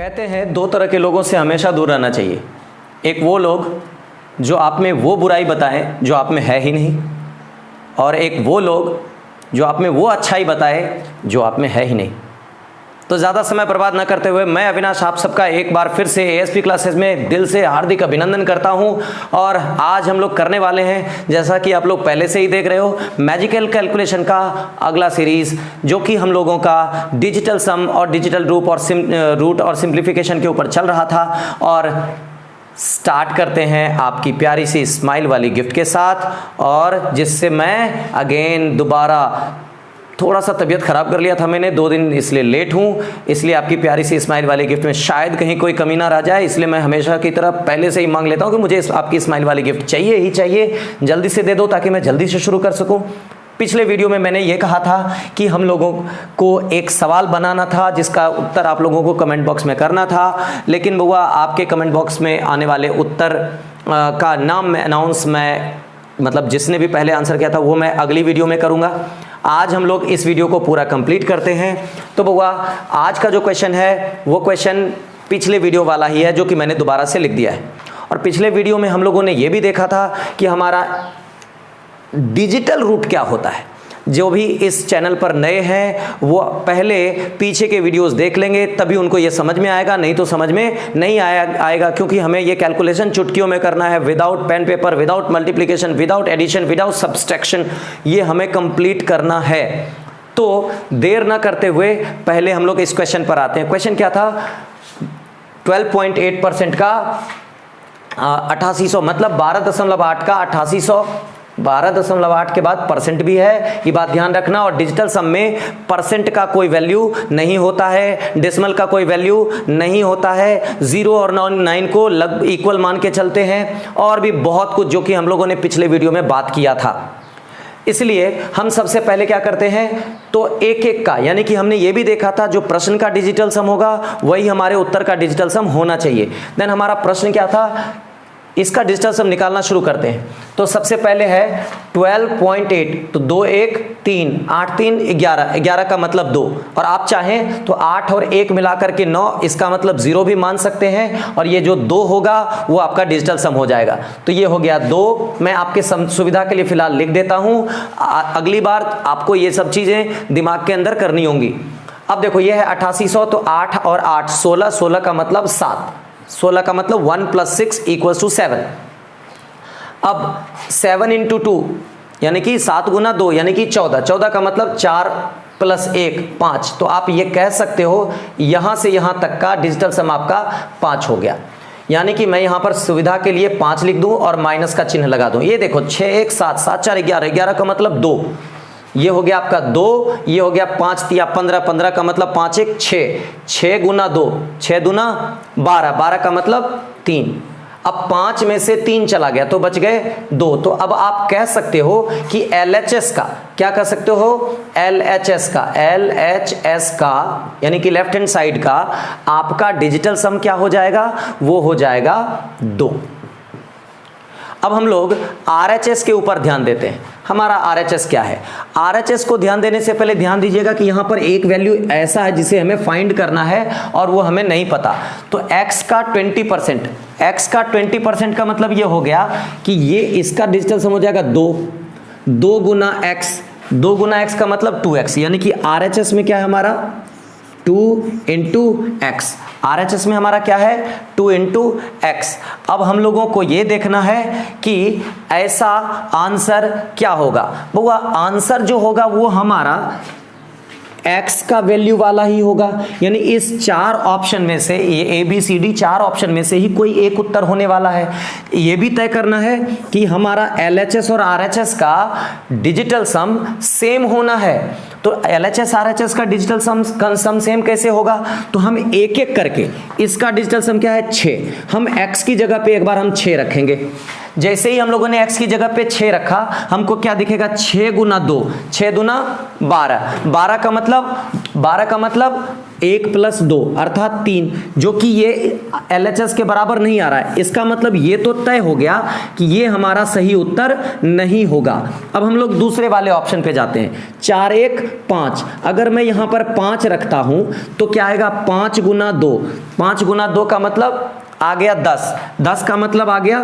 कहते हैं दो तरह के लोगों से हमेशा दूर रहना चाहिए। एक वो लोग जो आप में वो बुराई बताएं जो आप में है ही नहीं, और एक वो लोग जो आप में वो अच्छाई बताए जो आप में है ही नहीं। तो ज़्यादा समय बर्बाद न करते हुए मैं अविनाश आप सबका एक बार फिर से एएसपी क्लासेस में दिल से हार्दिक अभिनंदन करता हूं। और आज हम लोग करने वाले हैं, जैसा कि आप लोग पहले से ही देख रहे हो, मैजिकल कैलकुलेशन का अगला सीरीज़, जो कि हम लोगों का डिजिटल सम और डिजिटल रूट और सिंप्लीफिकेशन के ऊपर चल रहा था। और स्टार्ट करते हैं आपकी प्यारी सी स्माइल वाली गिफ्ट के साथ, और जिससे मैं अगेन दोबारा थोड़ा सा तबीयत ख़राब कर लिया था मैंने 2 दिन, इसलिए लेट हूँ। इसलिए आपकी प्यारी सी स्माइल वाली गिफ्ट में शायद कहीं कोई कमी ना रह जाए, इसलिए मैं हमेशा की तरह पहले से ही मांग लेता हूँ कि मुझे आपकी स्माइल वाली गिफ्ट चाहिए ही चाहिए, जल्दी से दे दो ताकि मैं जल्दी से शुरू कर सकूँ। पिछले वीडियो में मैंने ये कहा था कि हम लोगों को एक सवाल बनाना था जिसका उत्तर आप लोगों को कमेंट बॉक्स में करना था, लेकिन बुआ आपके कमेंट बॉक्स में आने वाले उत्तर का नाम मैं अनाउंस मतलब जिसने भी पहले आंसर किया था वो मैं अगली वीडियो में करूँगा। आज हम लोग इस वीडियो को पूरा कंप्लीट करते हैं। तो बुआ आज का जो क्वेश्चन है वो क्वेश्चन पिछले वीडियो वाला ही है, जो कि मैंने दोबारा से लिख दिया है। और पिछले वीडियो में हम लोगों ने ये भी देखा था कि हमारा डिजिटल रूट क्या होता है। जो भी इस चैनल पर नए हैं वो पहले पीछे के वीडियोस देख लेंगे, तभी उनको ये समझ में आएगा, नहीं तो समझ में नहीं आएगा क्योंकि हमें ये कैलकुलेशन चुटकियों में करना है, without pen paper, without multiplication, without addition, without subtraction, ये हमें कंप्लीट करना है। तो देर ना करते हुए पहले हम लोग इस क्वेश्चन पर आते हैं। क्वेश्चन क्या था? 12.8% का 8800 मतलब 12.8 का 8800, 12.8 के बाद परसेंट भी है, ये बात ध्यान रखना। और डिजिटल सम में परसेंट का कोई वैल्यू नहीं होता है, डेसिमल का कोई वैल्यू नहीं होता है, 0 और 9 को इक्वल मान के चलते हैं, और भी बहुत कुछ जो कि हम लोगों ने पिछले वीडियो में बात किया था। इसलिए हम सबसे पहले क्या करते हैं, तो एक एक का, यानी कि हमने ये भी देखा था जो प्रश्न का डिजिटल सम होगा वही हमारे उत्तर का डिजिटल सम होना चाहिए। देन हमारा प्रश्न क्या था, इसका डिजिटल सम निकालना शुरू करते हैं। तो सबसे पहले है 12.8, तो 2 1 3 8 3 11, 11 का मतलब 2, और आप चाहें तो 8 और 1 मिलाकर के 9, इसका मतलब 0 भी मान सकते हैं, और ये जो 2 होगा वो आपका डिजिटल सम हो जाएगा। तो ये हो गया 2, मैं आपके सुविधा के लिए फिलहाल लिख देता हूँ, अगली बार आपको ये सब चीज़ें दिमाग के अंदर करनी होंगी। अब देखो ये है 8800, तो 8 और 8 16, 16 का मतलब 7, 16 का मतलब 1 + 6 = 7। अब 7 × 2 यानी कि 7 × 2 यानी कि 14, 14 का मतलब 4 + 1 5। तो आप ये कह सकते हो यहाँ से यहाँ तक का डिजिटल सम आपका 5 हो गया। यानी कि मैं यहाँ पर सुविधा के लिए 5 लिख दूँ और माइनस का चिन्ह लगा दूँ। ये देखो 6 1 7 7 4 11, 11 का मतलब 2, ये हो गया आपका 2, ये हो गया 5 3 15, 15 का मतलब 5 1 6, 6 × 2 6 दूना 12, 12 का मतलब 3। अब 5 में से 3 चला गया तो बच गए 2। तो अब आप कह सकते हो कि LHS का, क्या कह सकते हो, LHS का यानी कि लेफ्ट हैंड साइड का आपका डिजिटल सम क्या हो जाएगा, वो हो जाएगा 2। अब हम लोग RHS के ऊपर ध्यान देते हैं। हमारा RHS क्या है? RHS को ध्यान देने से पहले ध्यान दीजिएगा कि यहाँ पर एक वैल्यू ऐसा है जिसे हमें फाइंड करना है और वो हमें नहीं पता। तो x का 20%, x का 20% का मतलब ये हो गया कि ये इसका डिजिटल सम हो जाएगा 2, 2 × x, 2 × x का मतलब 2x, यानी कि RHS में क्या है हमारा 2 × x, RHS में हमारा क्या है 2 × x। अब हम लोगों को ये देखना है कि ऐसा आंसर क्या होगा। वो आंसर जो होगा वो हमारा x का वैल्यू वाला ही होगा, यानी इस 4 ऑप्शन में से, ये ABCD 4 ऑप्शन में से ही कोई एक उत्तर होने वाला है। ये भी तय करना है कि हमारा LHS और RHS का डिजिटल सम सेम होना है। तो LHS RHS का डिजिटल सम सेम कैसे होगा, तो हम एक एक करके, इसका डिजिटल सम क्या है 6, हम x की जगह पे एक बार हम 6 रखेंगे। जैसे ही हम लोगों ने x की जगह पे 6 रखा, हमको क्या दिखेगा 6 × 2, 6 दूना 12, 12 का मतलब 1 + 2 अर्थात 3, जो कि ये LHS के बराबर नहीं आ रहा है। इसका मतलब ये तो तय हो गया कि ये हमारा सही उत्तर नहीं होगा। अब हम लोग दूसरे वाले ऑप्शन पे जाते हैं। 4 1 5, अगर मैं यहां पर 5 रखता हूं तो क्या आएगा? 5 × 2, 5 × 2 का मतलब आ गया 10, 10 का मतलब आ गया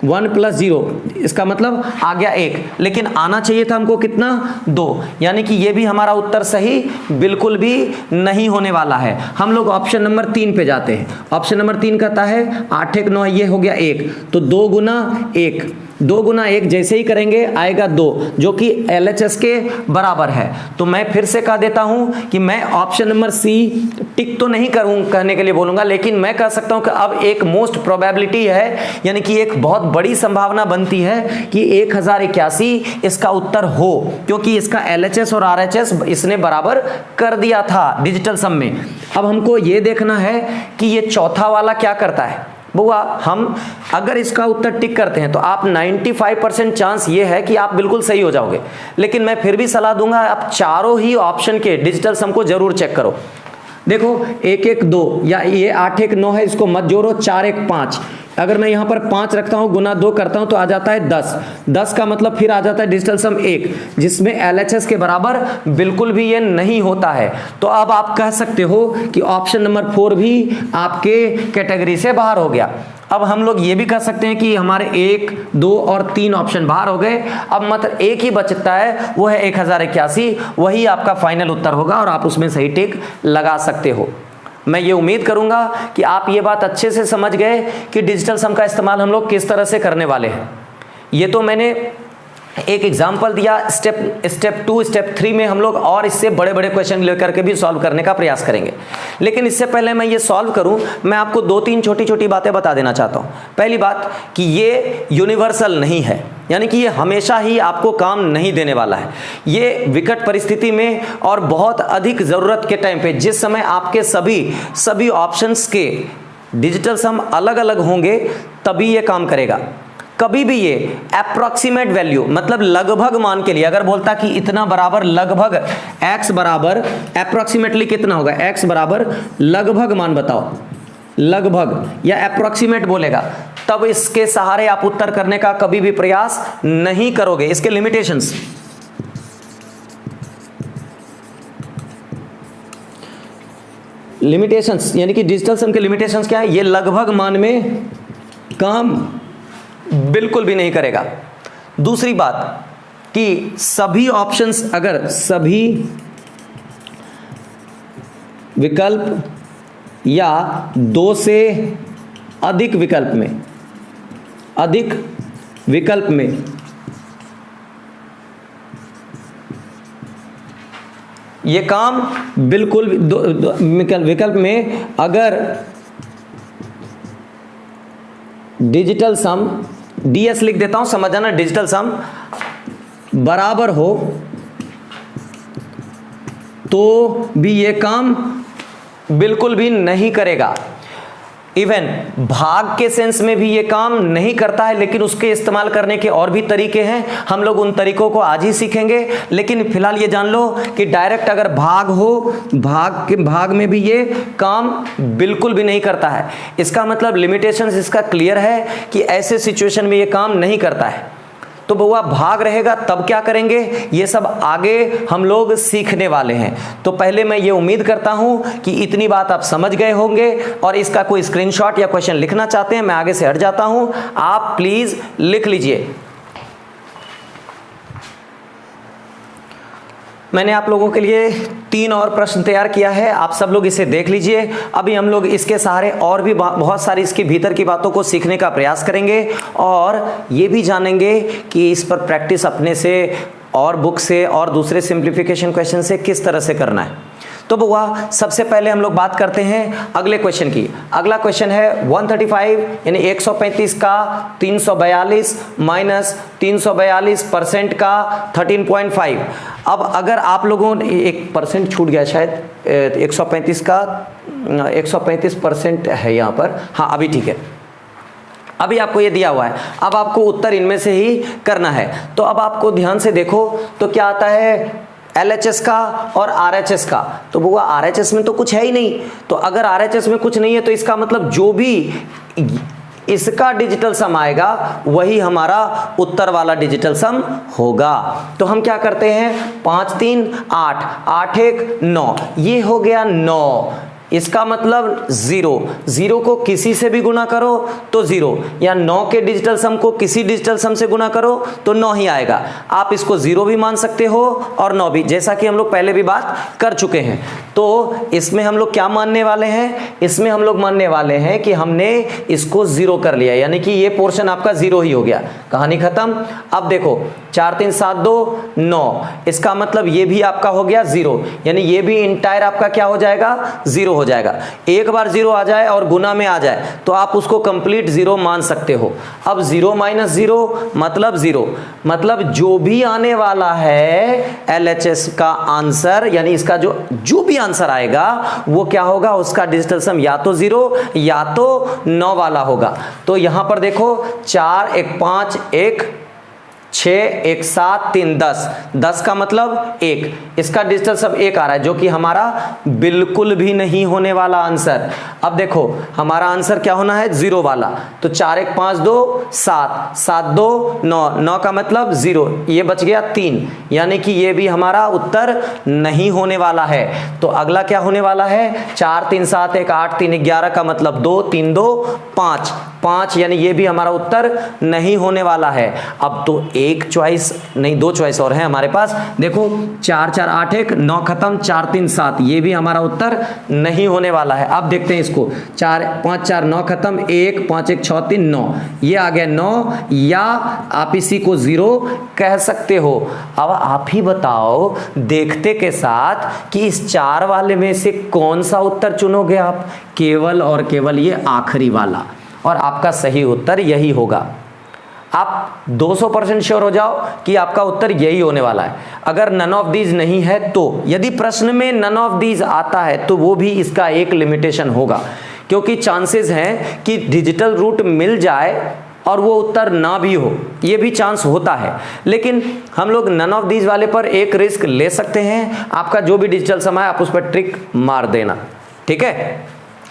1 + 0, इसका मतलब आ गया 1, लेकिन आना चाहिए था हमको कितना? 2, यानी कि ये भी हमारा उत्तर सही बिल्कुल भी नहीं होने वाला है। हम लोग ऑप्शन नंबर 3 पे जाते हैं। ऑप्शन नंबर 3 कहता है 8 1 9, ये हो गया 1, तो 2 × 1, 2 × 1 जैसे ही करेंगे आएगा 2, जो कि LHS के बराबर है। तो मैं फिर से कह देता हूं कि मैं ऑप्शन नंबर C टिक तो नहीं कहने के लिए बोलूंगा, लेकिन मैं कह सकता हूं कि अब एक मोस्ट प्रोबेबिलिटी है, यानी कि एक बहुत बड़ी संभावना बनती है कि 1081 इसका उत्तर हो, क्योंकि इसका LHS और RHS इसने बराबर कर दिया था डिजिटल सम में। अब हमको ये देखना है कि ये चौथा वाला क्या करता है। बुआ, हम अगर इसका उत्तर टिक करते हैं तो आप 95% चांस ये है कि आप बिल्कुल सही हो जाओगे, लेकिन मैं फिर भी सलाह दूंगा आप चारों ही ऑप्शन के डिजिटल सम को जरूर चेक करो। देखो 1 1 2 या ये 8 1 9 है, इसको मत जोड़ो। 4 1 5, अगर मैं यहाँ पर 5 रखता हूँ, गुना 2 करता हूँ तो आ जाता है 10, 10 का मतलब फिर आ जाता है डिजिटल सम 1, जिसमें LHS के बराबर बिल्कुल भी ये नहीं होता है। तो अब आप कह सकते हो कि ऑप्शन नंबर 4 भी आपके कैटेगरी से बाहर हो गया। अब हम लोग ये भी कह सकते हैं कि हमारे 1 2 और 3 ऑप्शन बाहर हो गए। अब मतलब एक ही बचता है, वो है 1081, वही आपका फाइनल उत्तर होगा और आप उसमें सही टिक लगा सकते हो। मैं ये उम्मीद करूंगा कि आप ये बात अच्छे से समझ गए कि डिजिटल सम का इस्तेमाल हम लोग किस तरह से करने वाले हैं। ये तो मैंने एक एग्जाम्पल दिया, स्टेप 2 स्टेप 3 में हम लोग और इससे बड़े बड़े क्वेश्चन लेकर के भी सॉल्व करने का प्रयास करेंगे। लेकिन इससे पहले मैं ये सॉल्व करूं, मैं आपको 2-3 छोटी छोटी बातें बता देना चाहता हूं। पहली बात कि ये यूनिवर्सल नहीं है, यानी कि ये हमेशा ही आपको काम नहीं देने वाला है। ये विकट परिस्थिति में और बहुत अधिक ज़रूरत के टाइम पे, जिस समय आपके सभी ऑप्शंस के डिजिटल सम अलग अलग होंगे, तभी ये काम करेगा। कभी भी ये अप्रॉक्सीमेट वैल्यू, मतलब लगभग मान के लिए अगर बोलता कि इतना बराबर लगभग x बराबर अप्रॉक्सीमेटली कितना होगा, x बराबर लगभग मान बताओ, लगभग या अप्रॉक्सीमेट बोलेगा, तब इसके सहारे आप उत्तर करने का कभी भी प्रयास नहीं करोगे। इसके लिमिटेशंस, यानी कि डिजिटल सम के लिमिटेशंस क्या है? ये लगभग मान में काम बिल्कुल भी नहीं करेगा। दूसरी बात कि सभी ऑप्शंस, अगर सभी विकल्प या 2 से अधिक विकल्प में ये काम बिल्कुल विकल्प में अगर डिजिटल सम, DS लिख देता हूं, समझ जाना, डिजिटल सम बराबर हो तो भी ये काम बिल्कुल भी नहीं करेगा। इवन भाग के सेंस में भी ये काम नहीं करता है, लेकिन उसके इस्तेमाल करने के और भी तरीके हैं। हम लोग उन तरीकों को आज ही सीखेंगे, लेकिन फिलहाल ये जान लो कि डायरेक्ट अगर भाग हो, भाग में भी ये काम बिल्कुल भी नहीं करता है। इसका मतलब लिमिटेशंस इसका क्लियर है कि ऐसे सिचुएशन में ये काम नहीं करता है। तो बउआ भाग रहेगा तब क्या करेंगे, ये सब आगे हम लोग सीखने वाले हैं। तो पहले मैं ये उम्मीद करता हूं कि इतनी बात आप समझ गए होंगे, और इसका कोई स्क्रीनशॉट या क्वेश्चन लिखना चाहते हैं, मैं आगे से हट जाता हूं, आप प्लीज लिख लीजिए। मैंने आप लोगों के लिए 3 और प्रश्न तैयार किया है, आप सब लोग इसे देख लीजिए। अभी हम लोग इसके सहारे और भी बहुत सारी इसके भीतर की बातों को सीखने का प्रयास करेंगे, और ये भी जानेंगे कि इस पर प्रैक्टिस अपने से और बुक से और दूसरे सिंप्लीफिकेशन क्वेश्चन से किस तरह से करना है। तो बुआ सबसे पहले हम लोग बात करते हैं अगले क्वेश्चन की। अगला क्वेश्चन है 135 यानी 135 का 342 माइनस 342% का 13.5। अब अगर आप लोगों ने, 1% छूट गया शायद, 135 का 135% है यहाँ पर, हाँ अभी ठीक है, अभी आपको ये दिया हुआ है। अब आपको उत्तर इनमें से ही करना है। तो अब आपको ध्यान से देखो तो क्या आता है, LHS का और RHS का, तो बुआ RHS में तो कुछ है ही नहीं, तो अगर RHS में कुछ नहीं है तो इसका मतलब जो भी इसका डिजिटल सम आएगा वही हमारा उत्तर वाला डिजिटल सम होगा। तो हम क्या करते हैं, 5 3 8, 8 1 9, ये हो गया 9, इसका मतलब 0, 0 को किसी से भी गुना करो तो 0, या 9 के डिजिटल सम को किसी डिजिटल सम से गुना करो तो 9 ही आएगा। आप इसको 0 भी मान सकते हो और 9 भी, जैसा कि हम लोग पहले भी बात कर चुके हैं। तो इसमें हम लोग क्या मानने वाले हैं, इसमें हम लोग मानने वाले हैं कि हमने इसको 0 कर लिया, यानी कि ये पोर्शन आपका 0 ही हो गया, कहानी खत्म। अब देखो 4 3 7 2 9, इसका मतलब ये भी आपका हो गया 0, यानी ये भी इंटायर आपका क्या हो जाएगा, 0 हो जाएगा। एक बार 0 आ जाए और गुना में आ जाए तो आप उसको कंप्लीट 0 मान सकते हो। अब 0 माइनस 0 मतलब 0, मतलब जो भी आने वाला है LHS का आंसर, यानी इसका जो भी आंसर आएगा वो क्या होगा, उसका डिजिटल सम या तो 0 या तो 9 वाला होगा। तो यहां पर देखो 4 1 5 1 6 1 7 3 10, 10 का मतलब 1, इसका डिजिटल सम 1 आ रहा है, जो कि हमारा बिल्कुल भी नहीं होने वाला आंसर। अब देखो हमारा आंसर क्या होना है, 0 वाला, तो 4 1 5 2 7, 7 2 9, 9 का मतलब 0, ये बच गया 3, यानी कि ये भी हमारा उत्तर नहीं होने वाला है। तो अगला क्या होने वाला है, 4 3 7 1 8 3 11 का मतलब 2, 3 2 5, 5, यानी ये भी हमारा उत्तर नहीं होने वाला है। अब तो एक चॉइस नहीं, 2 चॉइस और है हमारे पास। देखो 4 4 8 1 9 खत्म, 4 3 7, ये भी हमारा उत्तर नहीं होने वाला है। अब देखते हैं इसको, 4 5 4 9 खत्म, 1 5 1 6 3 9, ये आ गया 9, या आप इसी को 0 कह सकते हो। अब आप ही बताओ देखते के साथ कि इस 4 वाले में से कौन सा उत्तर चुनोगे आप, केवल और केवल ये आखिरी वाला, और आपका सही उत्तर यही होगा। आप 200% श्योर हो जाओ कि आपका उत्तर यही होने वाला है। अगर नन ऑफ दीज नहीं है तो, यदि प्रश्न में नन ऑफ दीज आता है तो वो भी इसका एक लिमिटेशन होगा, क्योंकि चांसेस हैं कि डिजिटल रूट मिल जाए और वो उत्तर ना भी हो, ये भी चांस होता है। लेकिन हम लोग नन ऑफ दीज वाले पर एक रिस्क ले सकते हैं, आपका जो भी डिजिटल सम है आप उस पर ट्रिक मार देना, ठीक है,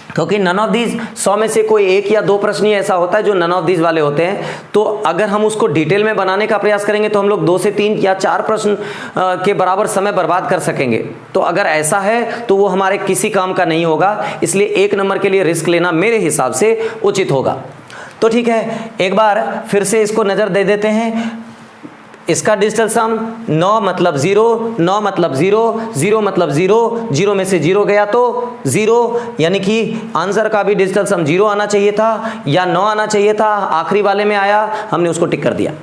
क्योंकि नन ऑफ दीज 100 में से कोई 1 या 2 प्रश्न ही ऐसा होता है जो नन ऑफ दीज वाले होते हैं। तो अगर हम उसको डिटेल में बनाने का प्रयास करेंगे तो हम लोग 2 से 3 या 4 प्रश्न के बराबर समय बर्बाद कर सकेंगे। तो अगर ऐसा है तो वो हमारे किसी काम का नहीं होगा, इसलिए 1 नंबर के लिए रिस्क लेना मेरे हिसाब से उचित होगा। तो ठीक है, एक बार फिर से इसको नज़र दे देते हैं। इसका डिजिटल सम 9 मतलब 0, 9 मतलब 0, 0 मतलब 0, 0 में से 0 गया तो 0, यानी कि आंसर का भी डिजिटल सम 0 आना चाहिए था या 9 आना चाहिए था, आखिरी वाले में आया, हमने उसको टिक कर दिया।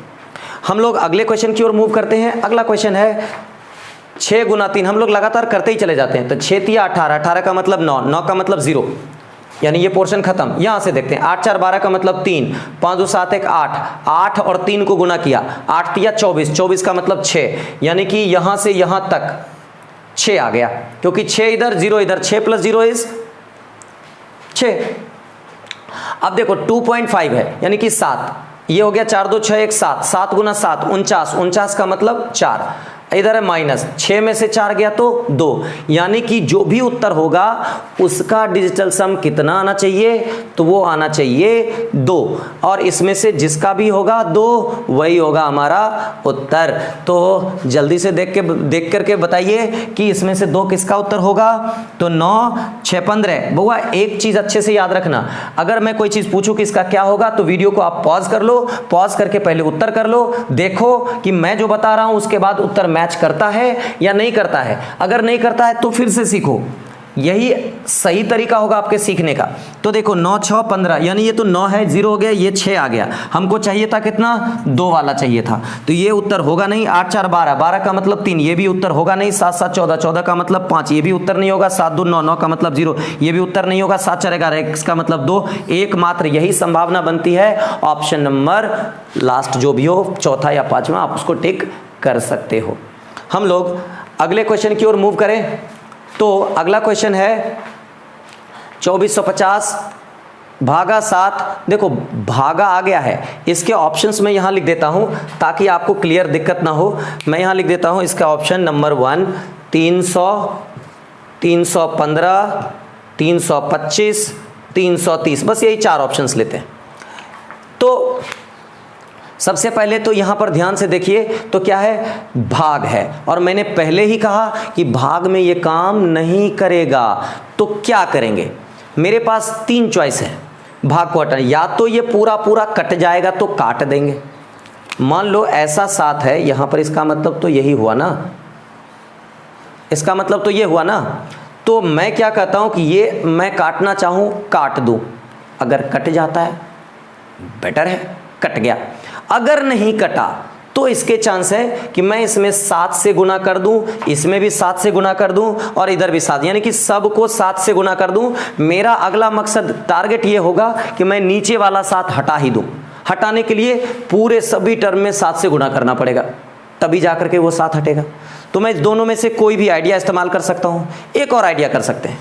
हम लोग अगले क्वेश्चन की ओर मूव करते हैं। अगला क्वेश्चन है 6 गुना 3, हम लोग लगातार करते ही चले जाते हैं। तो 6 3 18, 18 का मतलब 9, 9 का मतलब 0, यानी ये पोर्शन खत्म। यहां से देखते हैं 8 4 12 का मतलब 3, 5 2 7 1 8, 8 और 3 को गुना किया, 8 3 24, 24 का मतलब 6, यानी कि यहां से यहां तक 6 आ गया, क्योंकि 6 इधर 0 इधर, 6 + 0 इज 6। अब देखो 2.5 है, यानी कि 7, ये हो गया 4 2 6 1 7, 7 गुना 7 49, 49 का मतलब 4, इधर है माइनस, 6 में से 4 गया तो 2, यानी कि जो भी उत्तर होगा उसका डिजिटल सम कितना आना चाहिए, तो वो आना चाहिए 2, और इसमें से जिसका भी होगा 2 वही होगा हमारा उत्तर। तो जल्दी से देख करके बताइए कि इसमें से 2 किसका उत्तर होगा। तो 9 6 15। बउआ एक चीज अच्छे से याद रखना, अगर मैं कोई चीज पूछूं कि इसका क्या होगा तो वीडियो को आप पॉज कर लो, पॉज करके पहले उत्तर कर लो, देखो कि मैं जो बता रहा हूं उसके बाद उत्तर मैच करता है या नहीं करता है। अगर नहीं करता है तो फिर से सीखो, यही सही तरीका होगा आपके सीखने का। तो देखो 9 6 15, यानी ये तो 9 है, 0 हो गया, ये 6 आ गया, हमको चाहिए था कितना, 2 वाला चाहिए था, तो ये उत्तर होगा नहीं। 8 4 12, 12 का मतलब 3, ये भी उत्तर होगा नहीं। 7 7 14, 14 का मतलब 5, ये भी उत्तर नहीं होगा। 7 2 9, 9 का मतलब 0, ये भी उत्तर नहीं होगा। 7 4 11, इसका मतलब 2, एकमात्र यही संभावना बनती है, ऑप्शन नंबर लास्ट जो भी हो, चौथा या पांचवा, आप उसको टिक कर सकते हो। हम लोग अगले क्वेश्चन की ओर मूव करें। तो अगला क्वेश्चन है 2450 भागा 7, देखो भागा आ गया है, इसके ऑप्शंस में यहाँ लिख देता हूँ ताकि आपको क्लियर दिक्कत ना हो। मैं यहाँ लिख देता हूँ इसका ऑप्शन नंबर 1 300, 315, 325, 330, बस यही 4 ऑप्शंस लेते हैं। तो सबसे पहले तो यहाँ पर ध्यान से देखिए, तो क्या है, भाग है, और मैंने पहले ही कहा कि भाग में ये काम नहीं करेगा। तो क्या करेंगे, मेरे पास 3 चॉइस है भाग को हटाने, या तो ये पूरा पूरा कट जाएगा तो काट देंगे। मान लो ऐसा 7 है यहाँ पर, इसका मतलब तो यही हुआ ना, इसका मतलब तो ये हुआ ना। तो मैं क्या कहता हूँ कि ये मैं काटना चाहूँ काट दूँ, अगर कट जाता है बेटर है, कट गया। अगर नहीं कटा तो इसके चांस है कि मैं इसमें 7 से गुना कर दूं, इसमें भी 7 से गुना कर दूं, और इधर भी 7, यानी कि सबको 7 से गुना कर दूं। मेरा अगला मकसद, टारगेट ये होगा कि मैं नीचे वाला 7 हटा ही दूं। हटाने के लिए पूरे सभी टर्म में 7 से गुना करना पड़ेगा, तभी जाकर के वो 7 हटेगा। तो मैं दोनों में से कोई भी आइडिया इस्तेमाल कर सकता हूँ। एक और आइडिया कर सकते हैं,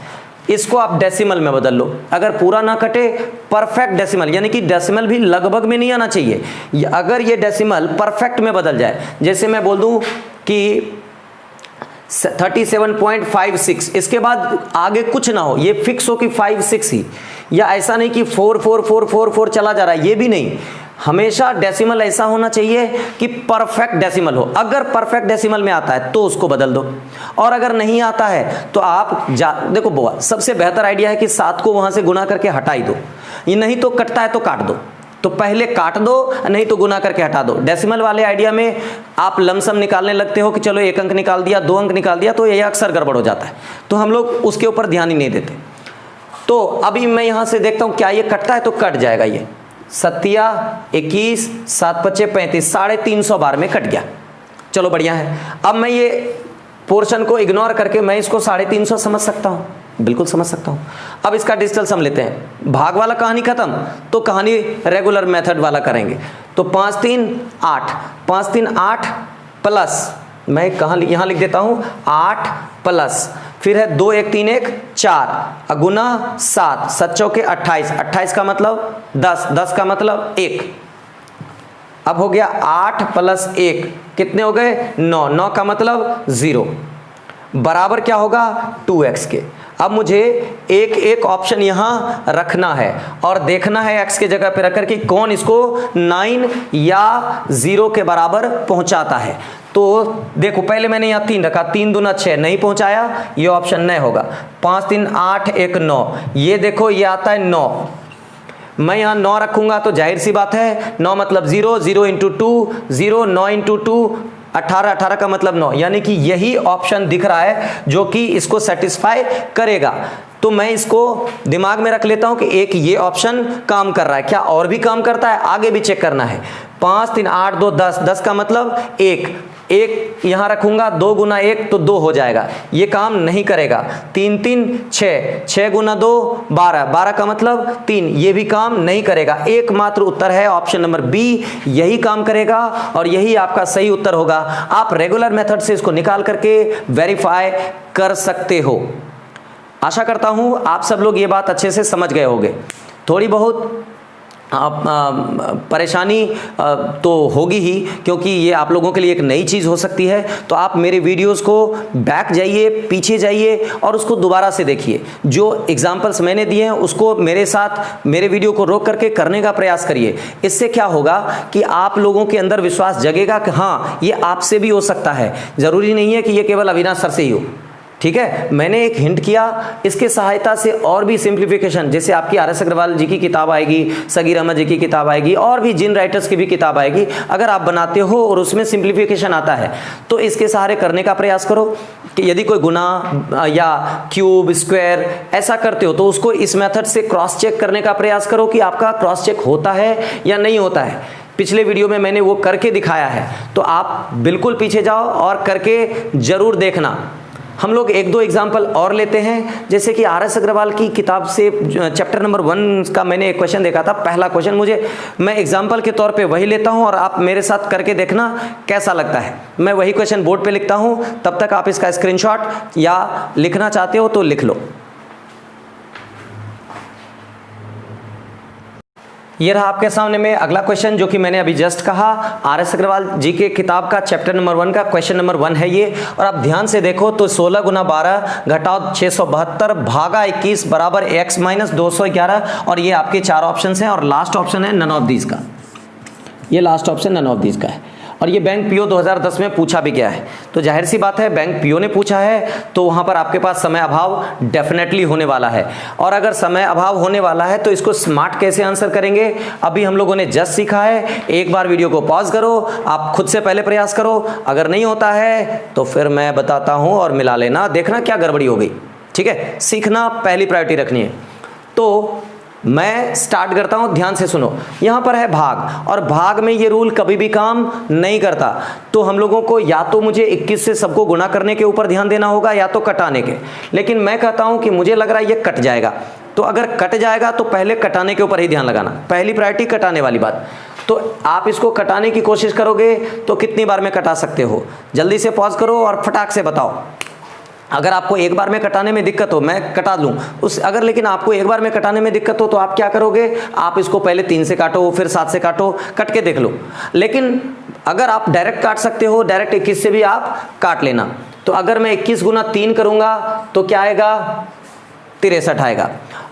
इसको आप डेसिमल में बदल लो। अगर पूरा ना कटे, परफेक्ट डेसिमल, यानी कि डेसिमल भी लगभग में नहीं आना चाहिए। अगर ये डेसिमल परफेक्ट में बदल जाए, जैसे मैं बोल दूं कि 37.56, इसके बाद आगे कुछ ना हो, ये फिक्स हो कि 56 ही, या ऐसा नहीं कि 44444 चला जा रहा है, ये भी नहीं। हमेशा डेसिमल ऐसा होना चाहिए कि परफेक्ट डेसिमल हो। अगर परफेक्ट डेसिमल में आता है तो उसको बदल दो, और अगर नहीं आता है तो आप देखो सबसे बेहतर आइडिया है कि 7 को वहां से गुना करके हटा ही दो। ये नहीं तो कटता है तो काट दो, तो पहले काट दो, नहीं तो गुना करके हटा दो। डेसिमल वाले आइडिया में आप लमसम निकालने लगते हो कि चलो 1 अंक निकाल दिया, 2 अंक निकाल दिया, तो यह अक्सर गड़बड़ हो जाता है, तो हम लोग उसके ऊपर ध्यान ही नहीं देते। तो अभी मैं यहां से देखता हूं क्या ये कटता है, तो कट जाएगा। ये 7 21, 7 5 35, 350 बार में कट गया, चलो बढ़िया है। अब मैं ये पोर्शन को इग्नोर करके मैं इसको 350 समझ सकता हूँ, बिल्कुल समझ सकता हूँ। अब इसका डिजिटल सम लेते हैं। भाग वाला कहानी खत्म, तो कहानी रेगुलर मेथड वाला करेंगे। तो 5 3 8, 5 3 8 प्लस, मैं यहाँ लिख देता हूँ 8 प्लस, फिर है 2 1 3 1 4, अगुना 7, 7 चौके 28, 28 का मतलब 10, 10 का मतलब 1। अब हो गया 8 प्लस 1, कितने हो गए 9, 9 का मतलब 0, बराबर क्या होगा 2x के। अब मुझे एक एक ऑप्शन यहाँ रखना है और देखना है x के जगह पे रखकर कि कौन इसको 9 या 0 के बराबर पहुंचाता है। तो देखो पहले मैंने यहाँ 3 रखा, 3 दूना 6, नहीं पहुंचाया, ये ऑप्शन नहीं होगा। 5 3 8 1 9, ये देखो ये आता है 9, मैं यहाँ 9 रखूंगा तो जाहिर सी बात है 9 मतलब 0, 0 इंटू 2 0, 9 इंटू 2 18, 18 का मतलब 9, यानी कि यही ऑप्शन दिख रहा है जो कि इसको सेटिस्फाई करेगा। तो मैं इसको दिमाग में रख लेता हूं कि एक ये ऑप्शन काम कर रहा है। क्या और भी काम करता है, आगे भी चेक करना है। 5 3 8 2 10, 10 का मतलब 1, 1 यहाँ रखूंगा, 2 गुना 1 तो 2 हो जाएगा, ये काम नहीं करेगा। 3 3 6, 6 गुना 2 12, 12 का मतलब 3, ये भी काम नहीं करेगा। एकमात्र उत्तर है ऑप्शन नंबर बी, यही काम करेगा और यही आपका सही उत्तर होगा। आप रेगुलर मेथड से इसको निकाल करके वेरीफाई कर सकते हो। आशा करता हूं आप सब लोग ये बात अच्छे से समझ गए होंगे। थोड़ी बहुत परेशानी तो होगी ही, क्योंकि ये आप लोगों के लिए एक नई चीज़ हो सकती है। तो आप मेरे वीडियोस को बैक जाइए, पीछे जाइए और उसको दोबारा से देखिए। जो एग्जांपल्स मैंने दिए हैं उसको मेरे साथ, मेरे वीडियो को रोक करके करने का प्रयास करिए। इससे क्या होगा कि आप लोगों के अंदर विश्वास जगेगा कि हाँ ये आपसे भी हो सकता है। ज़रूरी नहीं है कि ये केवल अविनाश सर से ही हो, ठीक है। मैंने एक हिंट किया, इसके सहायता से और भी सिंप्लीफिकेशन, जैसे आपकी RS अग्रवाल जी की किताब आएगी, सगीर अहमद जी की किताब आएगी, और भी जिन राइटर्स की भी किताब आएगी। अगर आप बनाते हो और उसमें सिंप्लीफिकेशन आता है तो इसके सहारे करने का प्रयास करो। कि यदि कोई गुना या क्यूब, स्क्वायर ऐसा करते हो तो उसको इस मेथड से क्रॉस चेक करने का प्रयास करो कि आपका क्रॉस चेक होता है या नहीं होता है। पिछले वीडियो में मैंने वो करके दिखाया है, तो आप बिल्कुल पीछे जाओ और करके जरूर देखना। हम लोग 1-2 एग्जाम्पल और लेते हैं, जैसे कि RS अग्रवाल की किताब से चैप्टर नंबर 1 का मैंने एक क्वेश्चन देखा था। पहला क्वेश्चन मैं एग्जाम्पल के तौर पे वही लेता हूं और आप मेरे साथ करके देखना कैसा लगता है। मैं वही क्वेश्चन बोर्ड पे लिखता हूं, तब तक आप इसका स्क्रीनशॉट या लिखना चाहते हो तो लिख लो। ये रहा आपके सामने में अगला क्वेश्चन, जो कि मैंने अभी जस्ट कहा, आर.एस. अग्रवाल जी के किताब का चैप्टर नंबर 1 का क्वेश्चन नंबर 1 है ये। और आप ध्यान से देखो तो 16 गुना 12 घटाओ 672 भागा 21 बराबर x माइनस 211, और ये आपके 4 ऑप्शन हैं, और लास्ट ऑप्शन है नन ऑफ दीज का। ये last option none of these का है, और ये बैंक पीओ 2010 में पूछा भी गया है। तो जाहिर सी बात है बैंक पीओ ने पूछा है, तो वहाँ पर आपके पास समय अभाव डेफिनेटली होने वाला है। और अगर समय अभाव होने वाला है तो इसको स्मार्ट कैसे आंसर करेंगे, अभी हम लोगों ने जस्ट सीखा है। एक बार वीडियो को पॉज करो, आप खुद से पहले प्रयास करो, अगर नहीं होता है तो फिर मैं बताता हूँ और मिला लेना, देखना क्या गड़बड़ी हो गई। ठीक है, सीखना पहली प्रायोरिटी रखनी है। तो मैं स्टार्ट करता हूं, ध्यान से सुनो। यहां पर है भाग, और भाग में ये रूल कभी भी काम नहीं करता। तो हम लोगों को या तो मुझे 21 से सबको गुणा करने के ऊपर ध्यान देना होगा, या तो कटाने के। लेकिन मैं कहता हूं कि मुझे लग रहा है ये कट जाएगा, तो अगर कट जाएगा तो पहले कटाने के ऊपर ही ध्यान लगाना, पहली प्रायोरिटी कटाने वाली बात। तो आप इसको कटाने की कोशिश करोगे तो कितनी बार में कटा सकते हो, जल्दी से पॉज करो और फटाक से बताओ। अगर आपको एक बार में कटाने में दिक्कत हो, मैं कटा लूँ अगर, लेकिन आपको एक बार में कटाने में दिक्कत हो तो आप क्या करोगे, आप इसको पहले 3 से काटो, फिर 7 से काटो, कट के देख लो। लेकिन अगर आप डायरेक्ट काट सकते हो, डायरेक्ट 21 से भी आप काट लेना। तो अगर मैं 21 गुना 3 करूँगा तो क्या आएगा, 63 आएगा,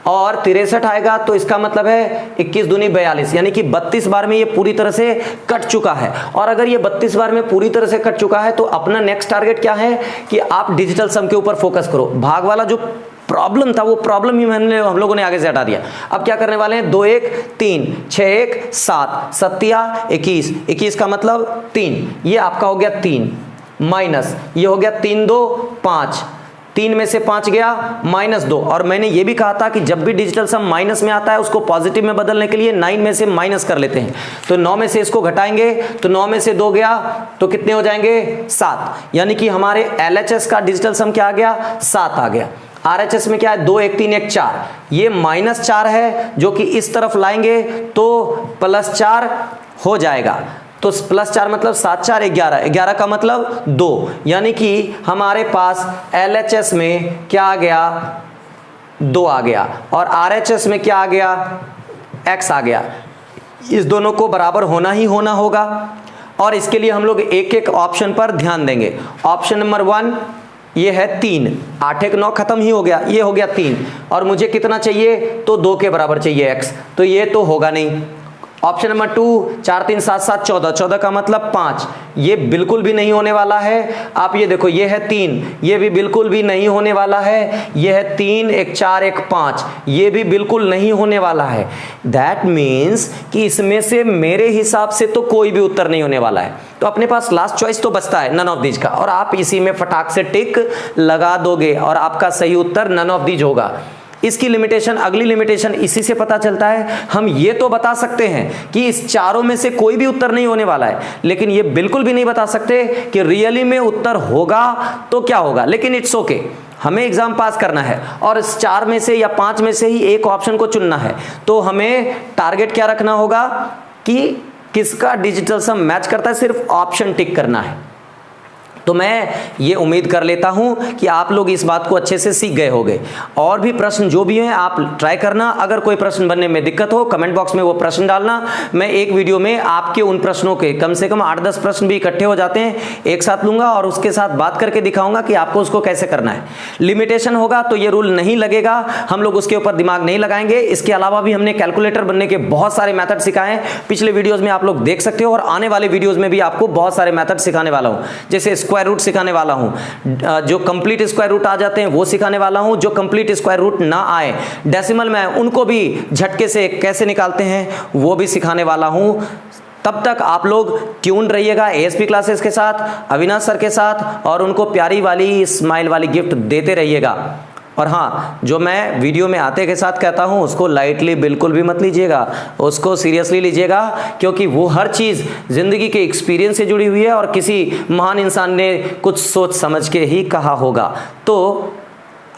और 63 आएगा तो इसका मतलब है 21 दूनी 42, यानी कि 32 बार में ये पूरी तरह से कट चुका है। और अगर ये 32 बार में पूरी तरह से कट चुका है तो अपना नेक्स्ट टारगेट क्या है कि आप डिजिटल सम के ऊपर फोकस करो। भाग वाला जो प्रॉब्लम था वो प्रॉब्लम ही हम लोगों ने आगे से हटा दिया। अब क्या करने वाले हैं, 2 1 3 6 1 7 7 21, 21 का मतलब 3, ये आपका हो गया 3 माइनस, ये हो गया 3 2 5, 3 में से 5 गया -2। और मैंने ये भी कहा था कि जब भी डिजिटल सम माइनस में आता है उसको पॉजिटिव में बदलने के लिए 9 में से माइनस कर लेते हैं। तो 9 में से इसको घटाएंगे तो 9 में से 2 गया तो कितने हो जाएंगे, 7। यानी कि हमारे LHS का डिजिटल सम क्या आ गया, 7 आ गया। RHS में क्या है, 2 1 3 1 4, ये -4 है जो कि इस तरफ लाएंगे तो +4 हो जाएगा। तो +4 मतलब 7 4 11, 11 का मतलब 2, यानी कि हमारे पास LHS में क्या आ गया, 2 आ गया, और RHS में क्या आ गया, x आ गया। इस दोनों को बराबर होना ही होना होगा, और इसके लिए हम लोग एक एक ऑप्शन पर ध्यान देंगे। ऑप्शन नंबर 1 ये है 3, 8 1 9 खत्म ही हो गया, ये हो गया 3, और मुझे कितना चाहिए, तो 2 के बराबर चाहिए x, तो ये तो होगा नहीं। ऑप्शन नंबर 2 4 3 7 7 14, 14 का मतलब 5, ये बिल्कुल भी नहीं होने वाला है। आप ये देखो, ये है 3, ये भी बिल्कुल भी नहीं होने वाला है। ये है 3 1 4 1 5, ये भी बिल्कुल नहीं होने वाला है। दैट मीन्स कि इसमें से मेरे हिसाब से तो कोई भी उत्तर नहीं होने वाला है। तो अपने पास लास्ट चॉइस तो बचता है नन ऑफ दीज का, और आप इसी में फटाक से टिक लगा दोगे और आपका सही उत्तर नन ऑफ दीज होगा। इसकी लिमिटेशन, अगली लिमिटेशन इसी से पता चलता है। हम ये तो बता सकते हैं कि इस चारों में से कोई भी उत्तर नहीं होने वाला है, लेकिन ये बिल्कुल भी नहीं बता सकते कि रियली में उत्तर होगा तो क्या होगा। लेकिन इट्स ओके, हमें एग्जाम पास करना है और इस 4 में से या 5 में से ही एक ऑप्शन को चुनना है। तो हमें टारगेट क्या रखना होगा कि किसका डिजिटल सम मैच करता है, सिर्फ ऑप्शन टिक करना है। तो मैं ये उम्मीद कर लेता हूं कि आप लोग इस बात को अच्छे से सीख गए होंगे। और भी प्रश्न जो भी हैं आप ट्राई करना, अगर कोई प्रश्न बनने में दिक्कत हो कमेंट बॉक्स में वो प्रश्न डालना। मैं एक वीडियो में आपके उन प्रश्नों के कम से कम 8-10 प्रश्न भी इकट्ठे हो जाते हैं, एक साथ लूंगा और उसके साथ बात करके दिखाऊंगा कि आपको उसको कैसे करना है। लिमिटेशन होगा तो ये रूल नहीं लगेगा, हम लोग उसके ऊपर दिमाग नहीं लगाएंगे। इसके अलावा भी हमने कैलकुलेटर बनने के बहुत सारे मेथड सिखाए हैं, पिछले वीडियोज में आप लोग देख सकते हो, और आने वाले वीडियोज में भी आपको बहुत सारे मेथड सिखाने वाला हूं। जैसे स्क्वायर रूट सिखाने वाला हूं, जो कंप्लीट स्क्वायर रूट आ जाते हैं वो सिखाने वाला हूं, जो कंप्लीट स्क्वायर रूट ना आए डेसिमल में उनको भी झटके से कैसे निकालते हैं वो भी सिखाने वाला हूं। तब तक आप लोग ट्यून रहिएगा ASP क्लासेस के साथ, अविनाश सर के साथ, और उनको प्यारी वाली स्माइल वाली गिफ्ट देते रहिएगा। और हाँ, जो मैं वीडियो में आते के साथ कहता हूँ उसको लाइटली बिल्कुल भी मत लीजिएगा, उसको सीरियसली लीजिएगा, क्योंकि वो हर चीज़ ज़िंदगी के एक्सपीरियंस से जुड़ी हुई है और किसी महान इंसान ने कुछ सोच समझ के ही कहा होगा। तो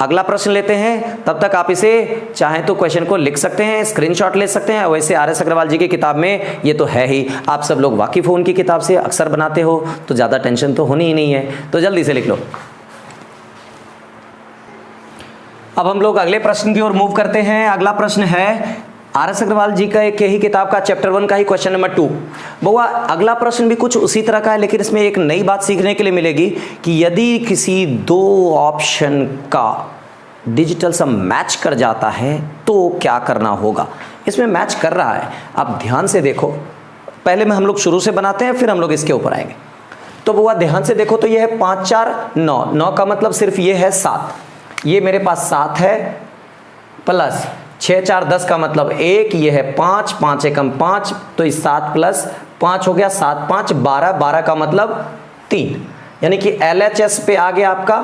अगला प्रश्न लेते हैं, तब तक आप इसे चाहें तो क्वेश्चन को लिख सकते हैं, स्क्रीनशॉट ले सकते हैं। वैसे आर.एस. अग्रवाल जी की किताब में ये तो है ही, आप सब लोग वाकिफ़ हो उनकी किताब से, अक्सर बनाते हो, तो ज़्यादा टेंशन तो होनी ही नहीं है। तो जल्दी से लिख लो। अब हम लोग अगले प्रश्न की ओर मूव करते हैं। अगला प्रश्न है RS अग्रवाल जी का एक ही किताब का चैप्टर 1 का ही क्वेश्चन नंबर 2। बउआ अगला प्रश्न भी कुछ उसी तरह का है, लेकिन इसमें एक नई बात सीखने के लिए मिलेगी कि यदि किसी दो ऑप्शन का डिजिटल सम मैच कर जाता है तो क्या करना होगा। इसमें मैच कर रहा है, आप ध्यान से देखो। पहले में हम लोग शुरू से बनाते हैं, फिर हम लोग इसके ऊपर आएंगे। तो बउआ ध्यान से देखो, तो ये है 5 4 9, 9 का मतलब सिर्फ ये है 7, ये मेरे पास 7 है, प्लस 6 4 10 का मतलब 1, ये है 5, 5 एकम 5, तो इस 7 प्लस 5 हो गया 7 5 12, 12 का मतलब 3, यानी कि LHS पे आ गया आपका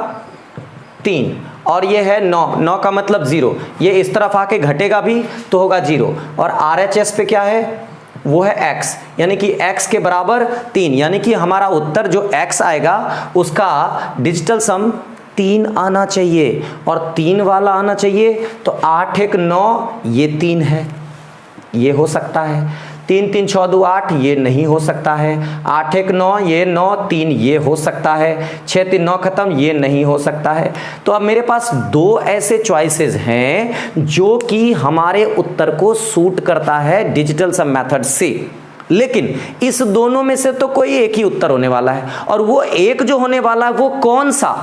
3, और ये है 9, 9 का मतलब 0, ये इस तरफ आके घटेगा भी तो होगा 0, और RHS पे क्या है, वो है x, यानी कि x के बराबर 3, यानी कि हमारा उत्तर जो x आएगा उसका डिजिटल सम 3 आना चाहिए, और 3 वाला आना चाहिए। तो 8 1 9, ये 3 है, ये हो सकता है। 3 3 6 2 8, ये नहीं हो सकता है। 8 1 9, ये 9 3, ये हो सकता है। 6 3 9 खत्म, ये नहीं हो सकता है। तो अब मेरे पास दो ऐसे चॉइसेस हैं जो कि हमारे उत्तर को सूट करता है डिजिटल सम मेथड से, लेकिन इस दोनों में से तो कोई एक ही उत्तर होने वाला है, और वो एक जो होने वाला है वो कौन सा,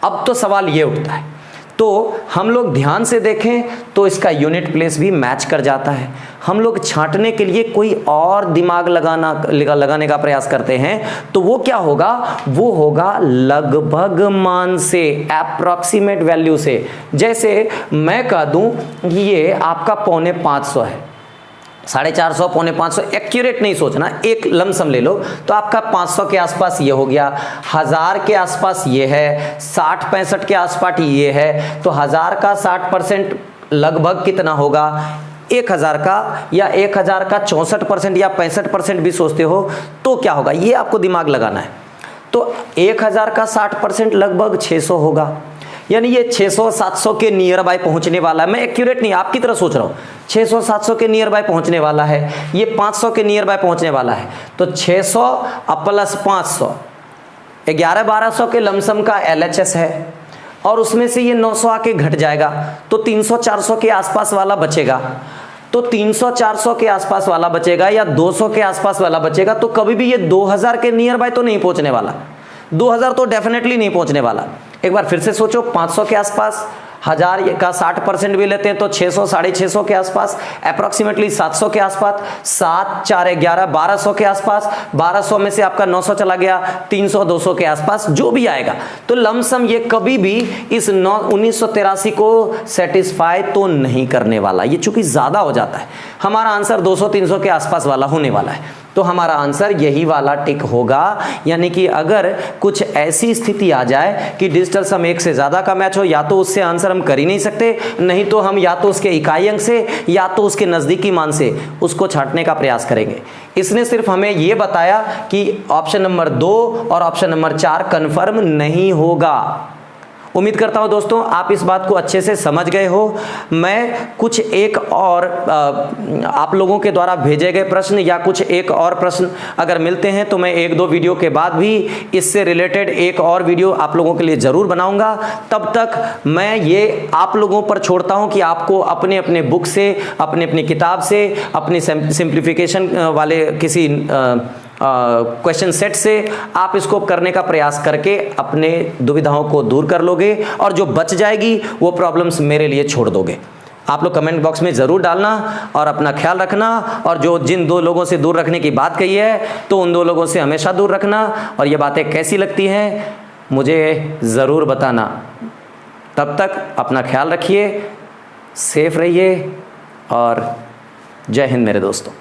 अब तो सवाल ये उठता है। तो हम लोग ध्यान से देखें तो इसका यूनिट प्लेस भी मैच कर जाता है। हम लोग छांटने के लिए कोई और दिमाग लगाने का प्रयास करते हैं, तो वो क्या होगा, वो होगा लगभग मान से, अप्रॉक्सीमेट वैल्यू से। जैसे मैं कह दूं कि ये आपका 450 है, 450 450, एक्यूरेट नहीं सोचना, एक लमसम ले लो, तो आपका 500 के आसपास ये हो गया, 1000 के आसपास ये है, 60 65 के आसपास ये है। तो 1000 का 60% लगभग कितना होगा, 1000 का, या 1000 का 64% या 65% भी सोचते हो तो क्या होगा, ये आपको दिमाग लगाना है। तो 1000 का 60% लगभग 600 होगा, यानी ये 600 700 के नियर बाय पहुंचने वाला है। मैं एक्यूरेट नहीं, आपकी तरह सोच रहा हूँ, 600 700 के नियर बाय पहुंचने वाला है, ये 500 के नियर बाय पहुंचने वाला है। तो 600 प्लस 500, 11 1200 के लमसम का LHS है, और उसमें से ये 900 आके घट जाएगा, तो 300 400 के आसपास वाला बचेगा। तो 300 400 के आसपास वाला बचेगा या 200 के आसपास वाला बचेगा। तो कभी भी ये 2000 के नियर बाय तो नहीं पहुंचने वाला, 2000 तो डेफिनेटली नहीं पहुंचने वाला। एक बार फिर से सोचो, 500 के आसपास, 1000 का 60% भी लेते हैं तो 600 650 के आसपास, अप्रॉक्सीमेटली 700 के आसपास, 7 4 11 1200 के आसपास, 1200 में से आपका 900 चला गया, 300 200 के आसपास जो भी आएगा। तो लमसम ये कभी भी इस 1983 को सेटिस्फाई तो नहीं करने वाला, ये चूंकि ज्यादा हो जाता है। हमारा आंसर 200 300 के आसपास वाला होने वाला है, तो हमारा आंसर यही वाला टिक होगा। यानी कि अगर कुछ ऐसी स्थिति आ जाए कि डिजिटल सम 1 से ज्यादा का मैच हो, या तो उससे आंसर हम कर ही नहीं सकते, नहीं तो हम या तो उसके इकाई अंक से या तो उसके नजदीकी मान से उसको छांटने का प्रयास करेंगे। इसने सिर्फ हमें यह बताया कि ऑप्शन नंबर 2 और ऑप्शन नंबर 4 कंफर्म नहीं होगा। उम्मीद करता हूं दोस्तों आप इस बात को अच्छे से समझ गए हो। मैं कुछ एक और आप लोगों के द्वारा भेजे गए प्रश्न या कुछ एक और प्रश्न अगर मिलते हैं तो मैं 1-2 वीडियो के बाद भी इससे रिलेटेड एक और वीडियो आप लोगों के लिए ज़रूर बनाऊंगा। तब तक मैं ये आप लोगों पर छोड़ता हूं कि आपको अपने अपने बुक से, अपने अपनी किताब से, अपनी सिंप्लीफिकेशन वाले किसी क्वेश्चन सेट से आप इसको करने का प्रयास करके अपने दुविधाओं को दूर कर लोगे, और जो बच जाएगी वो प्रॉब्लम्स मेरे लिए छोड़ दोगे। आप लोग कमेंट बॉक्स में ज़रूर डालना और अपना ख्याल रखना, और जो जिन 2 लोगों से दूर रखने की बात कही है तो उन 2 लोगों से हमेशा दूर रखना, और ये बातें कैसी लगती हैं मुझे ज़रूर बताना। तब तक अपना ख्याल रखिए, सेफ रहिए, और जय हिंद मेरे दोस्तों।